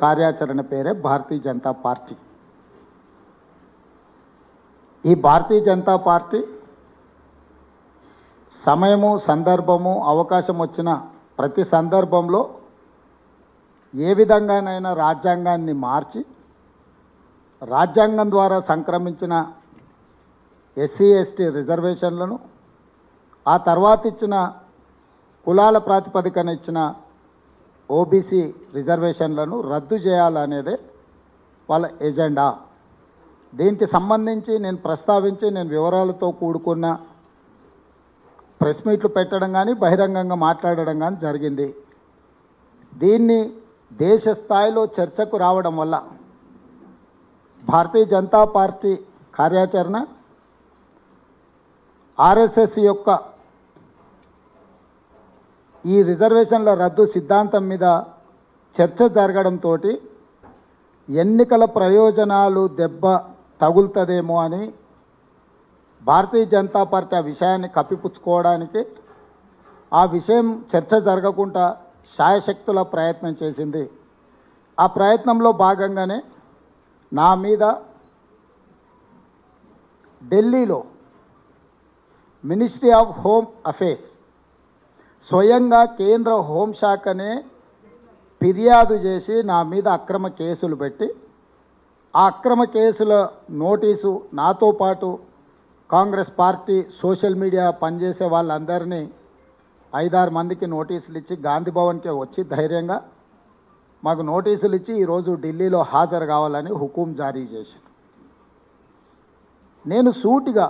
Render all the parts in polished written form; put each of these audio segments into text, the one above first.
కార్యాచరణ పేరే భారతీయ జనతా పార్టీ. ఈ భారతీయ జనతా పార్టీ సమయము, సందర్భము, అవకాశం వచ్చిన ప్రతి సందర్భంలో ఏ విధంగానైనా రాజ్యాంగాన్ని మార్చి రాజ్యాంగం ద్వారా సంక్రమించిన ఎస్సీ ఎస్టీ రిజర్వేషన్లను, ఆ తర్వాత ఇచ్చిన కులాల ప్రాతిపదికన ఇచ్చిన ఓబీసీ రిజర్వేషన్లను రద్దు చేయాలనేదే వాళ్ళ ఎజెండా. దీనికి సంబంధించి నేను ప్రస్తావించి నేను వివరాలతో కూడుకున్న ప్రెస్ మీట్లు పెట్టడం కానీ బహిరంగంగా మాట్లాడడం కానీ జరిగింది. దీన్ని దేశ స్థాయిలో చర్చకు రావడం వల్ల భారతీయ జనతా పార్టీ కార్యాచరణ ఆర్ఎస్ఎస్ యొక్క ఈ రిజర్వేషన్ల రద్దు సిద్ధాంతం మీద చర్చ జరగడంతో ఎన్నికల ప్రయోజనాలు దెబ్బ తగులుతుందేమో అని భారతీయ జనతా పార్టీ ఆ విషయాన్ని కప్పిపుచ్చుకోవడానికి, ఆ విషయం చర్చ జరగకుండా శాయశక్తుల ప్రయత్నం చేసింది. ఆ ప్రయత్నంలో భాగంగానే నా మీద ఢిల్లీలో మినిస్ట్రీ ఆఫ్ హోమ్ అఫేర్స్ స్వయంగా కేంద్ర హోంశాఖనే ఫిర్యాదు చేసి నా మీద అక్రమ కేసులు పెట్టి, ఆ అక్రమ కేసుల నోటీసు నాతో పాటు కాంగ్రెస్ పార్టీ సోషల్ మీడియా పనిచేసే వాళ్ళందరినీ 5-6 మందికి నోటీసులు ఇచ్చి గాంధీ భవన్కే వచ్చి ధైర్యంగా మాకు నోటీసులు ఇచ్చి ఈరోజు ఢిల్లీలో హాజరు కావాలని హుకుం జారీ చేశారు. నేను సూటిగా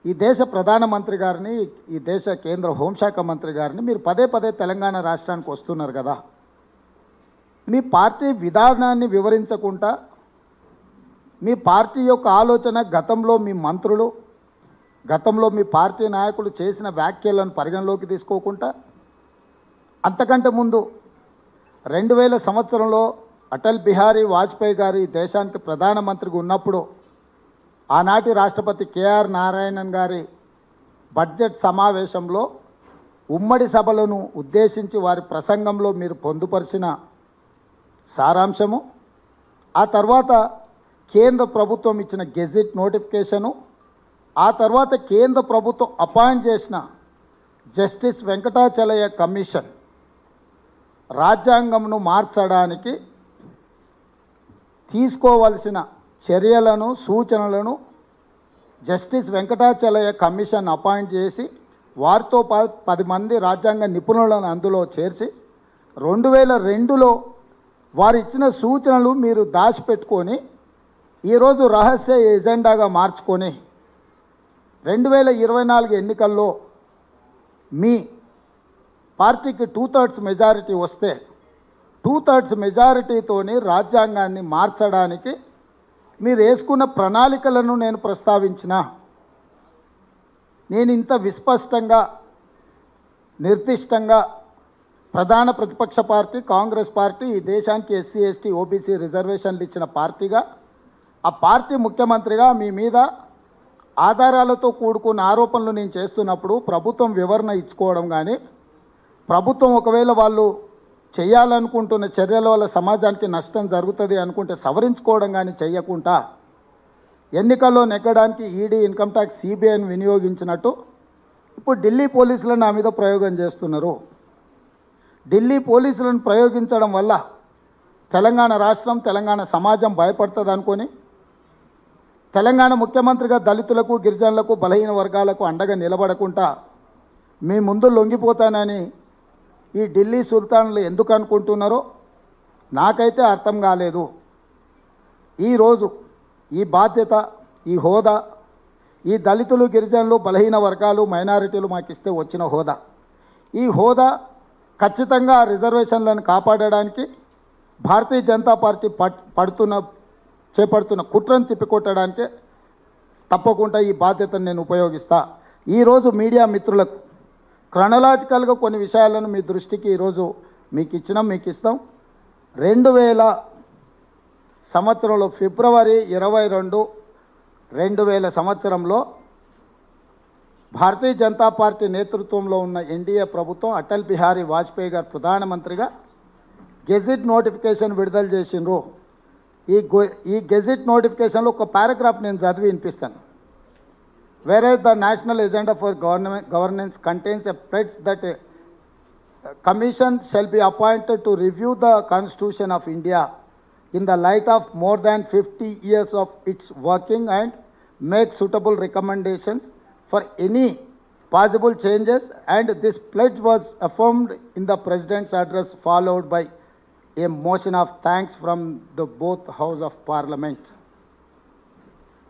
ఈ దేశ ప్రధానమంత్రి గారిని, ఈ దేశ కేంద్ర హోంశాఖ మంత్రి గారిని, మీరు పదే పదే తెలంగాణ రాష్ట్రానికి వస్తున్నారు కదా, మీ పార్టీ విధానాన్ని వివరించకుండా, మీ పార్టీ యొక్క ఆలోచన, గతంలో మీ మంత్రులు, గతంలో మీ పార్టీ నాయకులు చేసిన వ్యాఖ్యలను పరిగణలోకి తీసుకోకుండా, అంతకంటే ముందు 2000 సంవత్సరంలో అటల్ బిహారీ వాజ్పేయి గారు ఈ దేశానికి ప్రధానమంత్రిగా ఉన్నప్పుడు ఆనాటి రాష్ట్రపతి కేఆర్ నారాయణన్ గారి బడ్జెట్ సమావేశంలో ఉమ్మడి సభలను ఉద్దేశించి వారి ప్రసంగంలో మీరు పొందుపరిచిన సారాంశము, ఆ తర్వాత కేంద్ర ప్రభుత్వం ఇచ్చిన గెజిట్ నోటిఫికేషను, ఆ తర్వాత కేంద్ర ప్రభుత్వం అపాయింట్ చేసిన జస్టిస్ వెంకటాచలయ్య కమిషన్ రాజ్యాంగంను మార్చడానికి తీసుకోవలసిన చర్యలను, సూచనలను జస్టిస్ వెంకటాచలయ్య కమిషన్ అపాయింట్ చేసి వారితో 10 మంది రాజ్యాంగ నిపుణులను అందులో చేర్చి 2002లో వారు ఇచ్చిన సూచనలు మీరు దాచిపెట్టుకొని ఈరోజు రహస్య ఎజెండాగా మార్చుకొని 2024 ఎన్నికల్లో మీ పార్టీకి 2/3 మెజారిటీ వస్తే 2/3 మెజారిటీతోని రాజ్యాంగాన్ని మార్చడానికి మీరు వేసుకున్న ప్రణాళికలను నేను ప్రస్తావించిన, నేను ఇంత విస్పష్టంగా, నిర్దిష్టంగా ప్రధాన ప్రతిపక్ష పార్టీ కాంగ్రెస్ పార్టీ ఈ దేశానికి ఎస్సీ ఎస్టీ ఓబీసీ రిజర్వేషన్లు ఇచ్చిన పార్టీగా, ఆ పార్టీ ముఖ్యమంత్రిగా మీ మీద ఆధారాలతో కూడుకున్న ఆరోపణలు నేను చేస్తున్నప్పుడు ప్రభుత్వం వివరణ ఇచ్చుకోవడం కానీ, ప్రభుత్వం ఒకవేళ వాళ్ళు చేయాలనుకుంటున్న చర్యల వల్ల సమాజానికి నష్టం జరుగుతుంది అనుకుంటే సవరించుకోవడం కానీ చేయకుండా ఎన్నికల్లో నెగ్గడానికి ఈడీ, ఇన్కమ్ ట్యాక్స్, సిబిఐని వినియోగించినట్టు ఇప్పుడు ఢిల్లీ పోలీసులు నా మీద ప్రయోగం చేస్తున్నారు. ఢిల్లీ పోలీసులను ప్రయోగించడం వల్ల తెలంగాణ రాష్ట్రం, తెలంగాణ సమాజం భయపడుతుంది అనుకొని తెలంగాణ ముఖ్యమంత్రిగా దళితులకు, గిరిజనులకు, బలహీన వర్గాలకు అండగా నిలబడకుండా మీ ముందు లొంగిపోతానని ఈ ఢిల్లీ సుల్తాన్లు ఎందుకు అనుకుంటున్నారో నాకైతే అర్థం కాలేదు. ఈరోజు ఈ బాధ్యత, ఈ హోదా, ఈ దళితులు, గిరిజనులు, బలహీన వర్గాలు, మైనారిటీలు మాకు ఇస్తే వచ్చిన హోదా, ఈ హోదా ఖచ్చితంగా రిజర్వేషన్లను కాపాడడానికి భారతీయ జనతా పార్టీ చేపడుతున్న కుట్రను తిప్పికొట్టడానికి తప్పకుండా ఈ బాధ్యతను నేను ఉపయోగిస్తా. ఈరోజు మీడియా మిత్రులకు క్రొనలాజికల్గా కొన్ని విషయాలను మీ దృష్టికి ఈరోజు మీకు ఇస్తాం. 2000 సంవత్సరంలో ఫిబ్రవరి 22, 2000 సంవత్సరంలో భారతీయ జనతా పార్టీ నేతృత్వంలో ఉన్న ఎన్డీఏ ప్రభుత్వం అటల్ బిహారీ వాజ్పేయి గారు ప్రధానమంత్రిగా గెజిట్ నోటిఫికేషన్ విడుదల చేసిండ్రు. ఈ గెజిట్ నోటిఫికేషన్లో ఒక పారాగ్రాఫ్ నేను చదివి వినిపిస్తాను. Whereas the National Agenda for Governance contains a pledge that a commission shall be appointed to review the Constitution of India in the light of more than 50 years of its working and make suitable recommendations for any possible changes, and this pledge was affirmed in the President's address, followed by a motion of thanks from the both House of Parliament.